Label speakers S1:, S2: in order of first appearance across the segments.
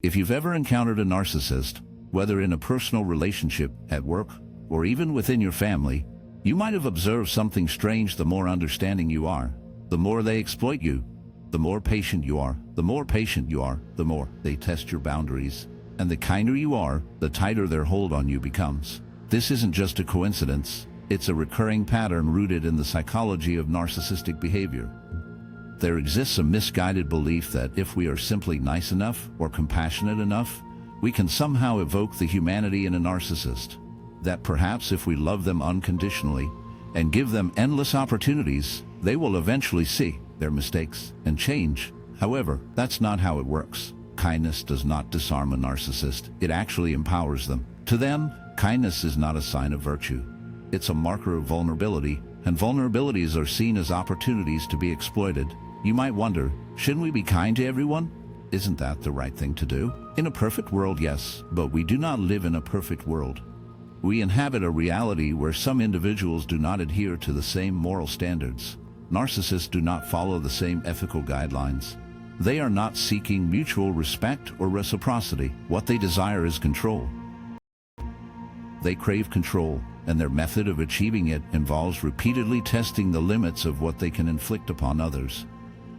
S1: If you've ever encountered a narcissist, whether in a personal relationship, at work, or even within your family, you might have observed something strange. The more understanding you are, the more they exploit you. The more patient you are, the more patient you are, the more they test your boundaries. And the kinder you are, the tighter their hold on you becomes. This isn't just a coincidence. It's a recurring pattern rooted in the psychology of narcissistic behavior. There exists a misguided belief that if we are simply nice enough or compassionate enough, we can somehow evoke the humanity in a narcissist. That perhaps if we love them unconditionally and give them endless opportunities, they will eventually see their mistakes and change. However, that's not how it works. Kindness does not disarm a narcissist. It actually empowers them. To them, kindness is not a sign of virtue. It's a marker of vulnerability, and vulnerabilities are seen as opportunities to be exploited. You might wonder, shouldn't we be kind to everyone? Isn't that the right thing to do? In a perfect world, yes, but we do not live in a perfect world. We inhabit a reality where some individuals do not adhere to the same moral standards. Narcissists do not follow the same ethical guidelines. They are not seeking mutual respect or reciprocity. What they desire is control. They crave control, and their method of achieving it involves repeatedly testing the limits of what they can inflict upon others.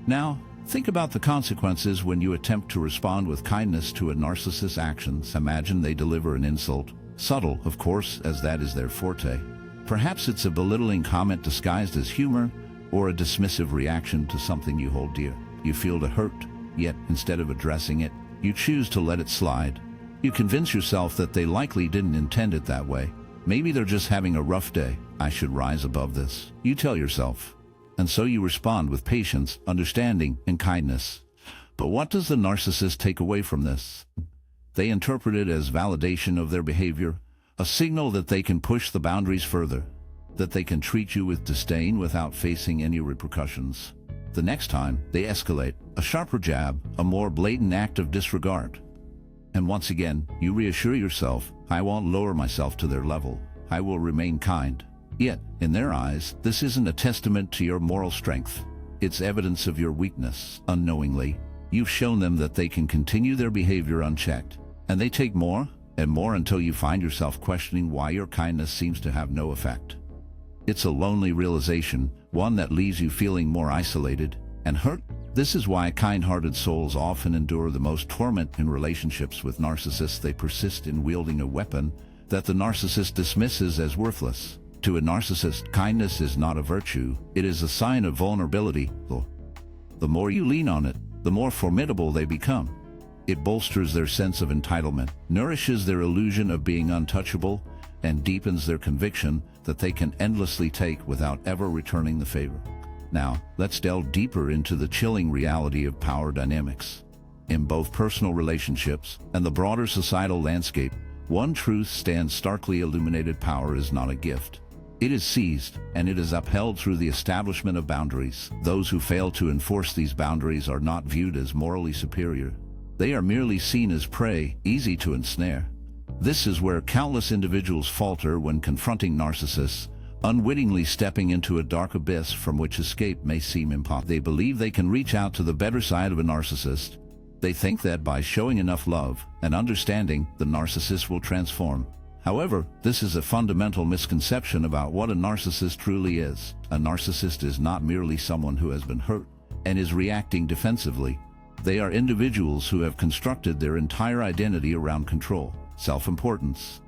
S1: Now, think about the consequences when you attempt to respond with kindness to a narcissist's actions. Imagine they deliver an insult. Subtle, of course, as that is their forte. Perhaps it's a belittling comment disguised as humor, or a dismissive reaction to something you hold dear. You feel the hurt, yet instead of addressing it, you choose to let it slide. You convince yourself that they likely didn't intend it that way. Maybe they're just having a rough day. I should rise above this, you tell yourself. And so you respond with patience, understanding, and kindness. But what does the narcissist take away from this? They interpret it as validation of their behavior, a signal that they can push the boundaries further, that they can treat you with disdain without facing any repercussions. The next time, they escalate, a sharper jab, a more blatant act of disregard. And once again, you reassure yourself, I won't lower myself to their level. I will remain kind. Yet, in their eyes, this isn't a testament to your moral strength. It's evidence of your weakness. Unknowingly, you've shown them that they can continue their behavior unchecked. And they take more and more until you find yourself questioning why your kindness seems to have no effect. It's a lonely realization, one that leaves you feeling more isolated and hurt. This is why kind-hearted souls often endure the most torment in relationships with narcissists. They persist in wielding a weapon that the narcissist dismisses as worthless. To a narcissist, kindness is not a virtue, it is a sign of vulnerability. The more you lean on it, the more formidable they become. It bolsters their sense of entitlement, nourishes their illusion of being untouchable, and deepens their conviction that they can endlessly take without ever returning the favor. Now, let's delve deeper into the chilling reality of power dynamics. In both personal relationships and the broader societal landscape, one truth stands starkly illuminated: power is not a gift. It is seized, and it is upheld through the establishment of boundaries. Those who fail to enforce these boundaries are not viewed as morally superior. They are merely seen as prey, easy to ensnare. This is where countless individuals falter when confronting narcissists, unwittingly stepping into a dark abyss from which escape may seem impossible. They believe they can reach out to the better side of a narcissist. They think that by showing enough love and understanding, the narcissist will transform. However, this is a fundamental misconception about what a narcissist truly is. A narcissist is not merely someone who has been hurt and is reacting defensively. They are individuals who have constructed their entire identity around control, self-importance,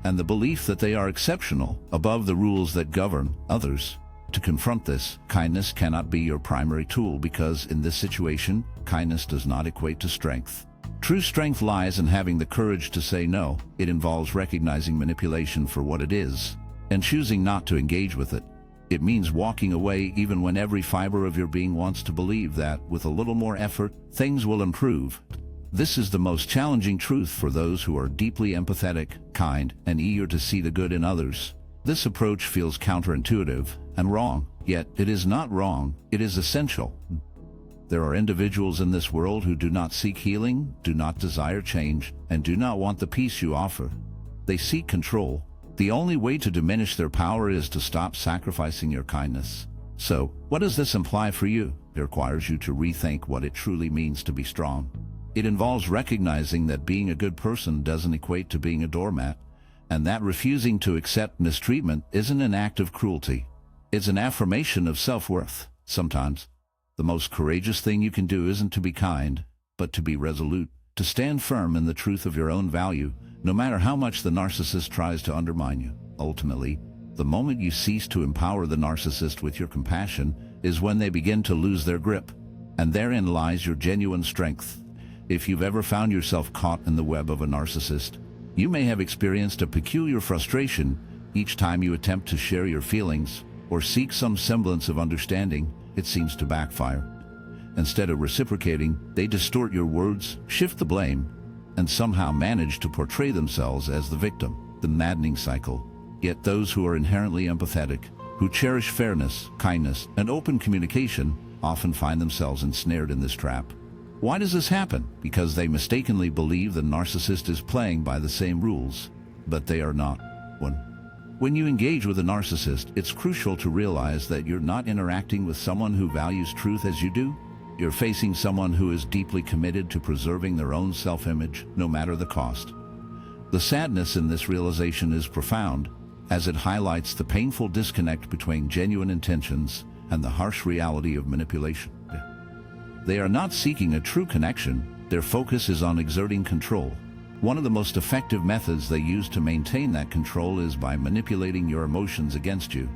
S1: and the belief that they are exceptional, above the rules that govern others. To confront this, kindness cannot be your primary tool because, in this situation, kindness does not equate to strength. True strength lies in having the courage to say no. It involves recognizing manipulation for what it is and choosing not to engage with it. It means walking away even when every fiber of your being wants to believe that, with a little more effort, things will improve. This is the most challenging truth for those who are deeply empathetic, kind, and eager to see the good in others. This approach feels counterintuitive and wrong, yet it is not wrong, it is essential. There are individuals in this world who do not seek healing, do not desire change, and do not want the peace you offer. They seek control. The only way to diminish their power is to stop sacrificing your kindness. So, what does this imply for you? It requires you to rethink what it truly means to be strong. It involves recognizing that being a good person doesn't equate to being a doormat, and that refusing to accept mistreatment isn't an act of cruelty. It's an affirmation of self-worth. Sometimes, the most courageous thing you can do isn't to be kind, but to be resolute, to stand firm in the truth of your own value, no matter how much the narcissist tries to undermine you. Ultimately, the moment you cease to empower the narcissist with your compassion is when they begin to lose their grip, and therein lies your genuine strength. If you've ever found yourself caught in the web of a narcissist, you may have experienced a peculiar frustration each time you attempt to share your feelings or seek some semblance of understanding. It seems to backfire. Instead of reciprocating, they distort your words, shift the blame, and somehow manage to portray themselves as the victim. The maddening cycle. Yet those who are inherently empathetic, who cherish fairness, kindness, and open communication, often find themselves ensnared in this trap. Why does this happen? Because they mistakenly believe the narcissist is playing by the same rules, but they are not. When you engage with a narcissist, it's crucial to realize that you're not interacting with someone who values truth as you do. You're facing someone who is deeply committed to preserving their own self-image, no matter the cost. The sadness in this realization is profound, as it highlights the painful disconnect between genuine intentions and the harsh reality of manipulation. They are not seeking a true connection. Their focus is on exerting control. One of the most effective methods they use to maintain that control is by manipulating your emotions against you.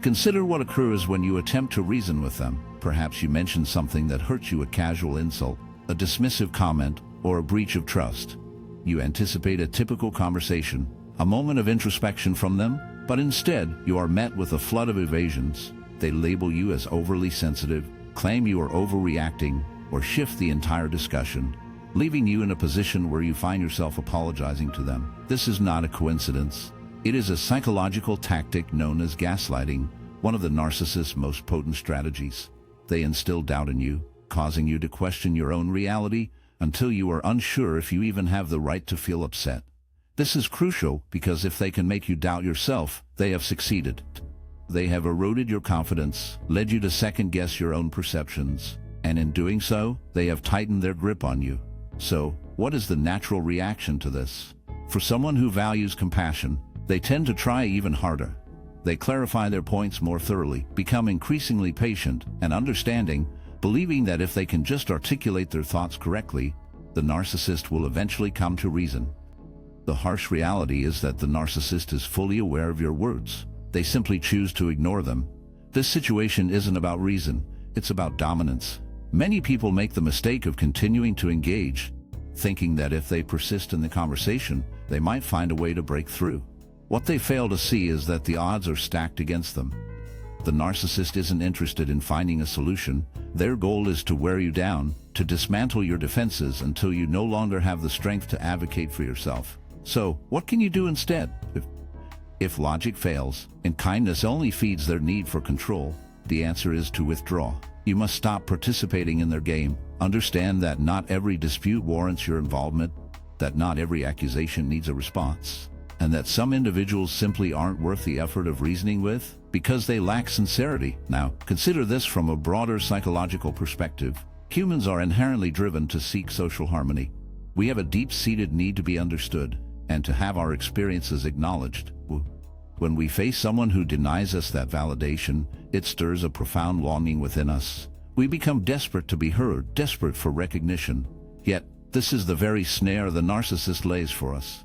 S1: Consider what occurs when you attempt to reason with them. Perhaps you mention something that hurts you, a casual insult, a dismissive comment, or a breach of trust. You anticipate a typical conversation, a moment of introspection from them, but instead you are met with a flood of evasions. They label you as overly sensitive, claim you are overreacting, or shift the entire discussion, leaving you in a position where you find yourself apologizing to them. This is not a coincidence. It is a psychological tactic known as gaslighting, one of the narcissist's most potent strategies. They instill doubt in you, causing you to question your own reality until you are unsure if you even have the right to feel upset. This is crucial because if they can make you doubt yourself, they have succeeded. They have eroded your confidence, led you to second-guess your own perceptions, and in doing so, they have tightened their grip on you. So, what is the natural reaction to this? For someone who values compassion, they tend to try even harder. They clarify their points more thoroughly, become increasingly patient and understanding, believing that if they can just articulate their thoughts correctly, the narcissist will eventually come to reason. The harsh reality is that the narcissist is fully aware of your words. They simply choose to ignore them. This situation isn't about reason, it's about dominance. Many people make the mistake of continuing to engage, thinking that if they persist in the conversation, they might find a way to break through. What they fail to see is that the odds are stacked against them. The narcissist isn't interested in finding a solution. Their goal is to wear you down, to dismantle your defenses until you no longer have the strength to advocate for yourself. So, what can you do instead? If logic fails, and kindness only feeds their need for control, the answer is to withdraw. You must stop participating in their game. Understand that not every dispute warrants your involvement, that not every accusation needs a response, and that some individuals simply aren't worth the effort of reasoning with because they lack sincerity. Now, consider this from a broader psychological perspective. Humans are inherently driven to seek social harmony. We have a deep-seated need to be understood and to have our experiences acknowledged. When we face someone who denies us that validation, it stirs a profound longing within us. We become desperate to be heard, desperate for recognition. Yet, this is the very snare the narcissist lays for us.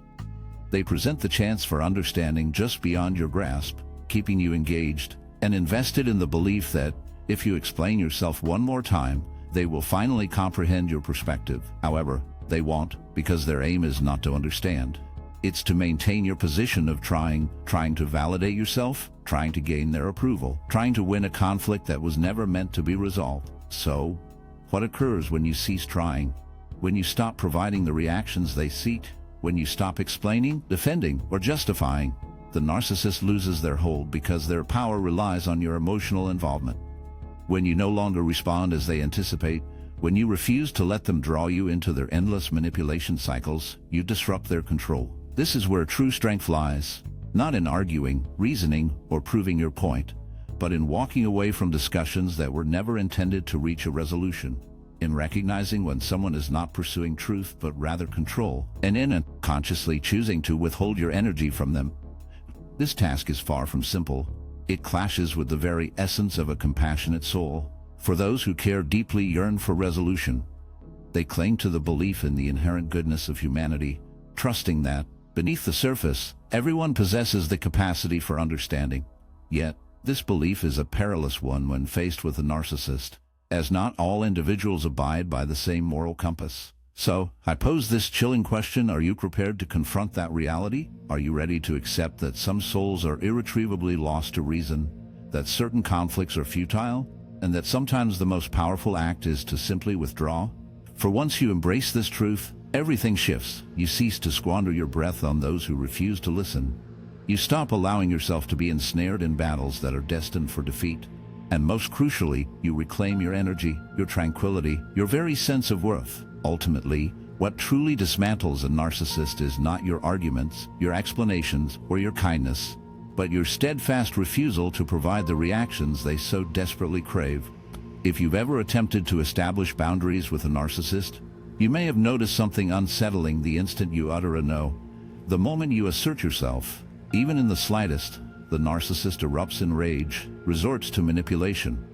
S1: They present the chance for understanding just beyond your grasp, keeping you engaged and invested in the belief that, if you explain yourself one more time, they will finally comprehend your perspective. However, they won't, because their aim is not to understand. It's to maintain your position of trying to validate yourself, trying to gain their approval, trying to win a conflict that was never meant to be resolved. So, what occurs when you cease trying? When you stop providing the reactions they seek? When you stop explaining, defending, or justifying? The narcissist loses their hold because their power relies on your emotional involvement. When you no longer respond as they anticipate, when you refuse to let them draw you into their endless manipulation cycles, you disrupt their control. This is where true strength lies, not in arguing, reasoning, or proving your point, but in walking away from discussions that were never intended to reach a resolution. in recognizing when someone is not pursuing truth but rather control, and in consciously choosing to withhold your energy from them. This task is far from simple. It clashes with the very essence of a compassionate soul. For those who care deeply yearn for resolution. They cling to the belief in the inherent goodness of humanity, trusting that, beneath the surface, everyone possesses the capacity for understanding. Yet, this belief is a perilous one when faced with a narcissist, as not all individuals abide by the same moral compass. So, I pose this chilling question: are you prepared to confront that reality? Are you ready to accept that some souls are irretrievably lost to reason, that certain conflicts are futile, and that sometimes the most powerful act is to simply withdraw? For once you embrace this truth, everything shifts. You cease to squander your breath on those who refuse to listen. You stop allowing yourself to be ensnared in battles that are destined for defeat. And most crucially, you reclaim your energy, your tranquility, your very sense of worth. Ultimately, what truly dismantles a narcissist is not your arguments, your explanations, or your kindness, but your steadfast refusal to provide the reactions they so desperately crave. If you've ever attempted to establish boundaries with a narcissist, you may have noticed something unsettling the instant you utter a no. The moment you assert yourself, even in the slightest, the narcissist erupts in rage, resorts to manipulation,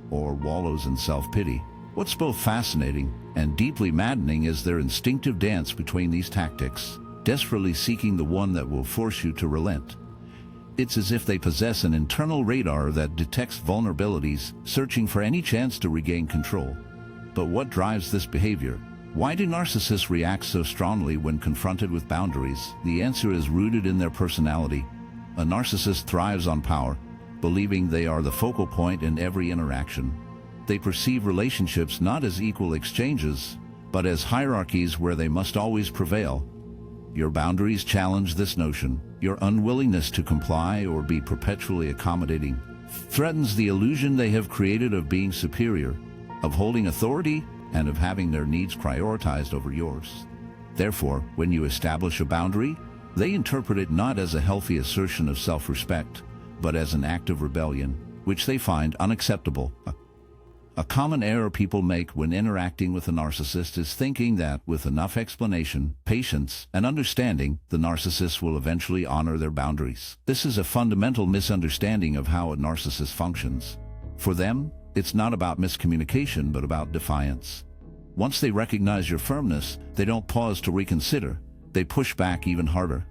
S1: or wallows in self-pity. What's both fascinating and deeply maddening is their instinctive dance between these tactics, desperately seeking the one that will force you to relent. It's as if they possess an internal radar that detects vulnerabilities, searching for any chance to regain control. But what drives this behavior? Why do narcissists react so strongly when confronted with boundaries? The answer is rooted in their personality. A narcissist thrives on power, believing they are the focal point in every interaction. They perceive relationships not as equal exchanges, but as hierarchies where they must always prevail. Your boundaries challenge this notion. Your unwillingness to comply or be perpetually accommodating threatens the illusion they have created of being superior, of holding authority, and of having their needs prioritized over yours. Therefore, when you establish a boundary, they interpret it not as a healthy assertion of self-respect, but as an act of rebellion, which they find unacceptable. A common error people make when interacting with a narcissist is thinking that, with enough explanation, patience, and understanding, the narcissist will eventually honor their boundaries. This is a fundamental misunderstanding of how a narcissist functions. For them, it's not about miscommunication, but about defiance. Once they recognize your firmness, they don't pause to reconsider. They push back even harder.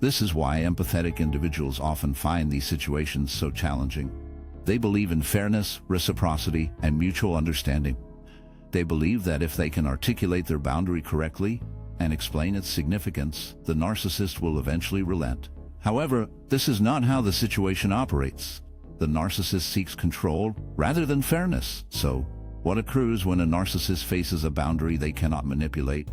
S1: This is why empathetic individuals often find these situations so challenging. They believe in fairness, reciprocity, and mutual understanding. They believe that if they can articulate their boundary correctly and explain its significance, the narcissist will eventually relent. However, this is not how the situation operates. The narcissist seeks control rather than fairness. So, what occurs when a narcissist faces a boundary they cannot manipulate?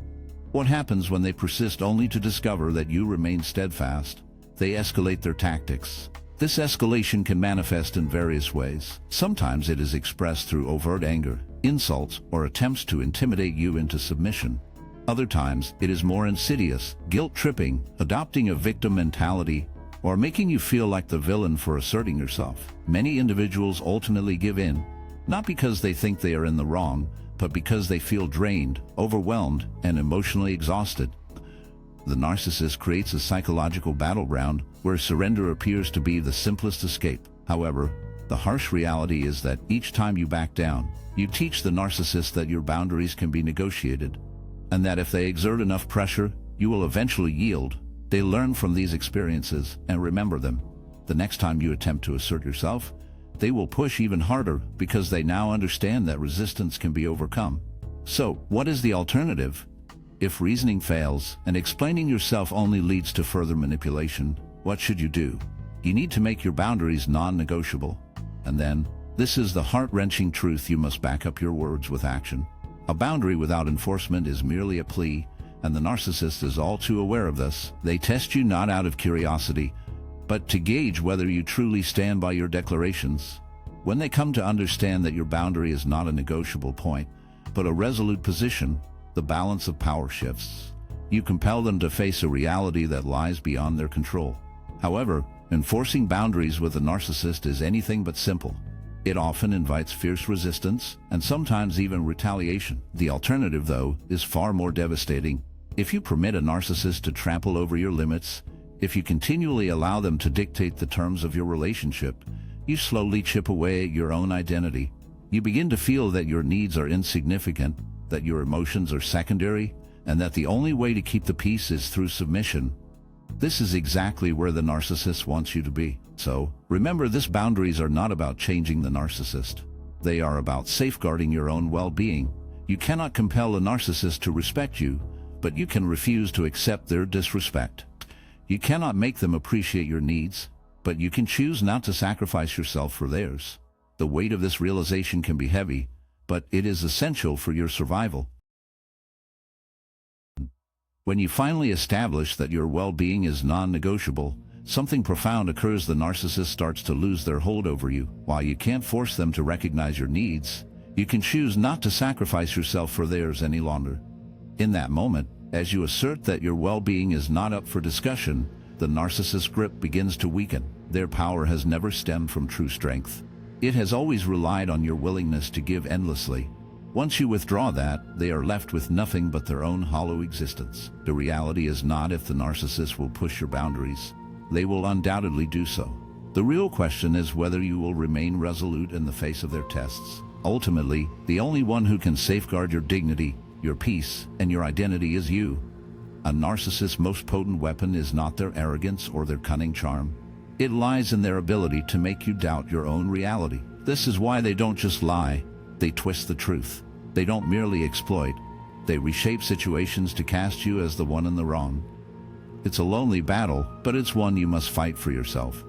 S1: What happens when they persist only to discover that you remain steadfast? They escalate their tactics. This escalation can manifest in various ways. Sometimes it is expressed through overt anger, insults, or attempts to intimidate you into submission. Other times, it is more insidious, guilt-tripping, adopting a victim mentality, or making you feel like the villain for asserting yourself. Many individuals ultimately give in, not because they think they are in the wrong, but because they feel drained, overwhelmed, and emotionally exhausted. The narcissist creates a psychological battleground where surrender appears to be the simplest escape. However, the harsh reality is that each time you back down, you teach the narcissist that your boundaries can be negotiated, and that if they exert enough pressure, you will eventually yield. They learn from these experiences and remember them. The next time you attempt to assert yourself, they will push even harder because they now understand that resistance can be overcome. So, what is the alternative? If reasoning fails and explaining yourself only leads to further manipulation, what should you do? You need to make your boundaries non-negotiable. And then, this is the heart-wrenching truth: you must back up your words with action. A boundary without enforcement is merely a plea, and the narcissist is all too aware of this. They test you not out of curiosity, but to gauge whether you truly stand by your declarations. When they come to understand that your boundary is not a negotiable point, but a resolute position, the balance of power shifts. You compel them to face a reality that lies beyond their control. However, enforcing boundaries with a narcissist is anything but simple. It often invites fierce resistance and sometimes even retaliation. The alternative, though, is far more devastating. If you permit a narcissist to trample over your limits, if you continually allow them to dictate the terms of your relationship, you slowly chip away at your own identity. You begin to feel that your needs are insignificant, that your emotions are secondary, and that the only way to keep the peace is through submission. This is exactly where the narcissist wants you to be. So, remember, these boundaries are not about changing the narcissist. They are about safeguarding your own well-being. You cannot compel a narcissist to respect you, but you can refuse to accept their disrespect. You cannot make them appreciate your needs, but you can choose not to sacrifice yourself for theirs. The weight of this realization can be heavy, but it is essential for your survival. When you finally establish that your well-being is non-negotiable, something profound occurs. The narcissist starts to lose their hold over you. While you can't force them to recognize your needs, you can choose not to sacrifice yourself for theirs any longer. In that moment, as you assert that your well-being is not up for discussion, the narcissist's grip begins to weaken. Their power has never stemmed from true strength. It has always relied on your willingness to give endlessly. Once you withdraw that, they are left with nothing but their own hollow existence. The reality is not if the narcissist will push your boundaries. They will undoubtedly do so. The real question is whether you will remain resolute in the face of their tests. Ultimately, the only one who can safeguard your dignity, your peace, and your identity is you. A narcissist's most potent weapon is not their arrogance or their cunning charm. It lies in their ability to make you doubt your own reality. This is why they don't just lie, they twist the truth. They don't merely exploit, they reshape situations to cast you as the one in the wrong. It's a lonely battle, but it's one you must fight for yourself.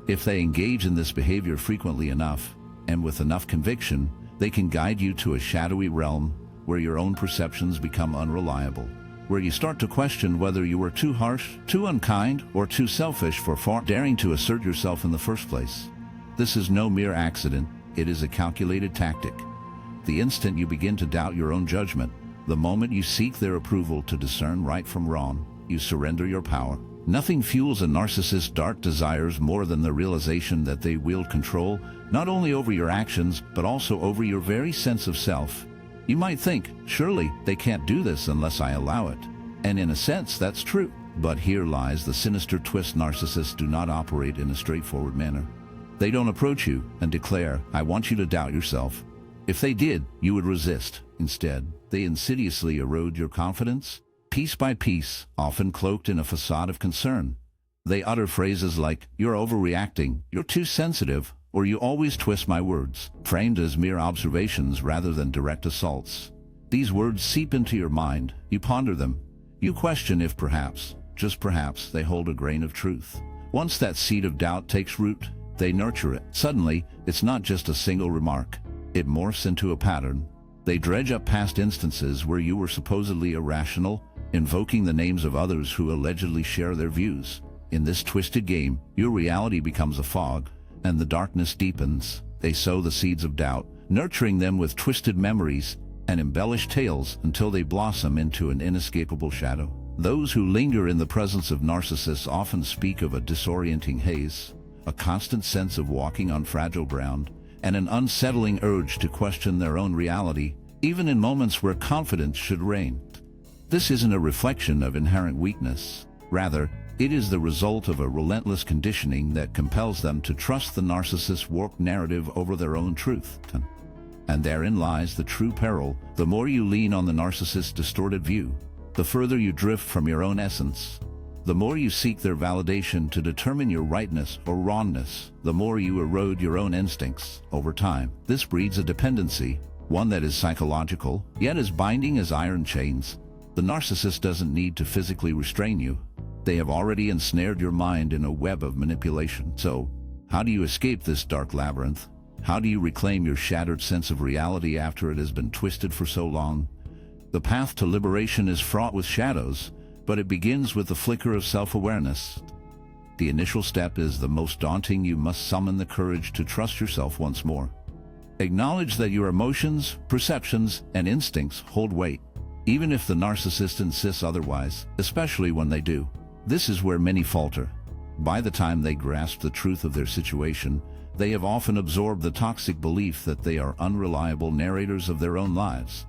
S1: If they engage in this behavior frequently enough, and with enough conviction, they can guide you to a shadowy realm where your own perceptions become unreliable, where you start to question whether you were too harsh, too unkind, or too selfish for daring to assert yourself in the first place. This is no mere accident, it is a calculated tactic. The instant you begin to doubt your own judgment, the moment you seek their approval to discern right from wrong, you surrender your power. Nothing fuels a narcissist's dark desires more than the realization that they wield control not only over your actions, but also over your very sense of self. You might think, surely they can't do this unless I allow it. And in a sense, that's true. But here lies the sinister twist. Narcissists do not operate in a straightforward manner. They don't approach you and declare, I want you to doubt yourself. If they did, you would resist. Instead, they insidiously erode your confidence, piece by piece, often cloaked in a facade of concern. They utter phrases like, you're overreacting, you're too sensitive, or you always twist my words, framed as mere observations rather than direct assaults. These words seep into your mind, you ponder them, you question if perhaps, just perhaps, they hold a grain of truth. Once that seed of doubt takes root, they nurture it. Suddenly, it's not just a single remark. It morphs into a pattern. They dredge up past instances where you were supposedly irrational, invoking the names of others who allegedly share their views. In this twisted game, your reality becomes a fog, and the darkness deepens. They sow the seeds of doubt, nurturing them with twisted memories and embellished tales until they blossom into an inescapable shadow. Those who linger in the presence of narcissists often speak of a disorienting haze, a constant sense of walking on fragile ground, and an unsettling urge to question their own reality, even in moments where confidence should reign. This isn't a reflection of inherent weakness. Rather, it is the result of a relentless conditioning that compels them to trust the narcissist's warped narrative over their own truth. And therein lies the true peril. The more you lean on the narcissist's distorted view, the further you drift from your own essence. The more you seek their validation to determine your rightness or wrongness, the more you erode your own instincts. Over time, this breeds a dependency, one that is psychological, yet as binding as iron chains. The narcissist doesn't need to physically restrain you. They have already ensnared your mind in a web of manipulation. So, how do you escape this dark labyrinth? How do you reclaim your shattered sense of reality after it has been twisted for so long? The path to liberation is fraught with shadows, but it begins with the flicker of self-awareness. The initial step is the most daunting. You must summon the courage to trust yourself once more. Acknowledge that your emotions, perceptions, and instincts hold weight, even if the narcissist insists otherwise, especially when they do. This is where many falter. By the time they grasp the truth of their situation, They have often absorbed the toxic belief that they are unreliable narrators of their own lives.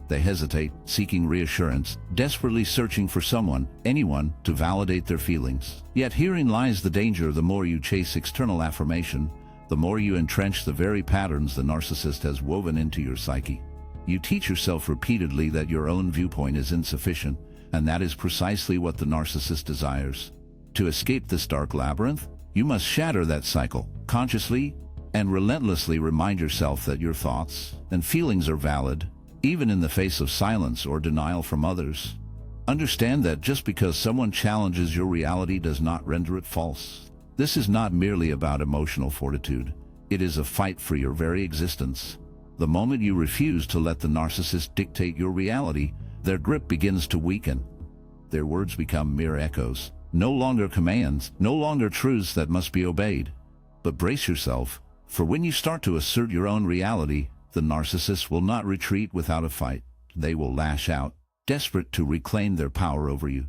S1: They hesitate, seeking reassurance, desperately searching for someone, anyone, to validate their feelings. Yet herein lies the danger. The more you chase external affirmation, the more you entrench the very patterns the narcissist has woven into your psyche. You teach yourself repeatedly that your own viewpoint is insufficient, and that is precisely what the narcissist desires. To escape this dark labyrinth, you must shatter that cycle, consciously and relentlessly remind yourself that your thoughts and feelings are valid, even in the face of silence or denial from others. Understand that just because someone challenges your reality does not render it false. This is not merely about emotional fortitude. It is a fight for your very existence. The moment you refuse to let the narcissist dictate your reality, their grip begins to weaken. Their words become mere echoes, no longer commands, no longer truths that must be obeyed. But brace yourself, for when you start to assert your own reality, the narcissist will not retreat without a fight. They will lash out, desperate to reclaim their power over you.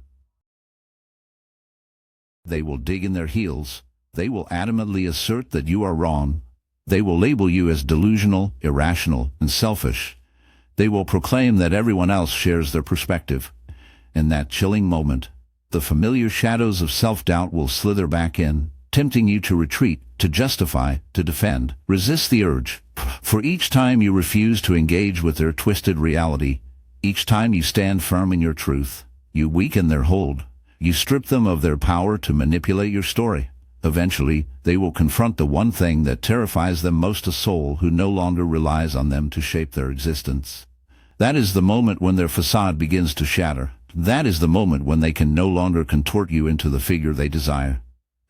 S1: They will dig in their heels. They will adamantly assert that you are wrong. They will label you as delusional, irrational, and selfish. They will proclaim that everyone else shares their perspective. In that chilling moment, the familiar shadows of self-doubt will slither back in, tempting you to retreat, to justify, to defend. Resist the urge. For each time you refuse to engage with their twisted reality, each time you stand firm in your truth, you weaken their hold. You strip them of their power to manipulate your story. Eventually, they will confront the one thing that terrifies them most, a soul who no longer relies on them to shape their existence. That is the moment when their facade begins to shatter. That is the moment when they can no longer contort you into the figure they desire.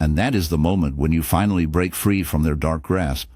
S1: And that is the moment when you finally break free from their dark grasp,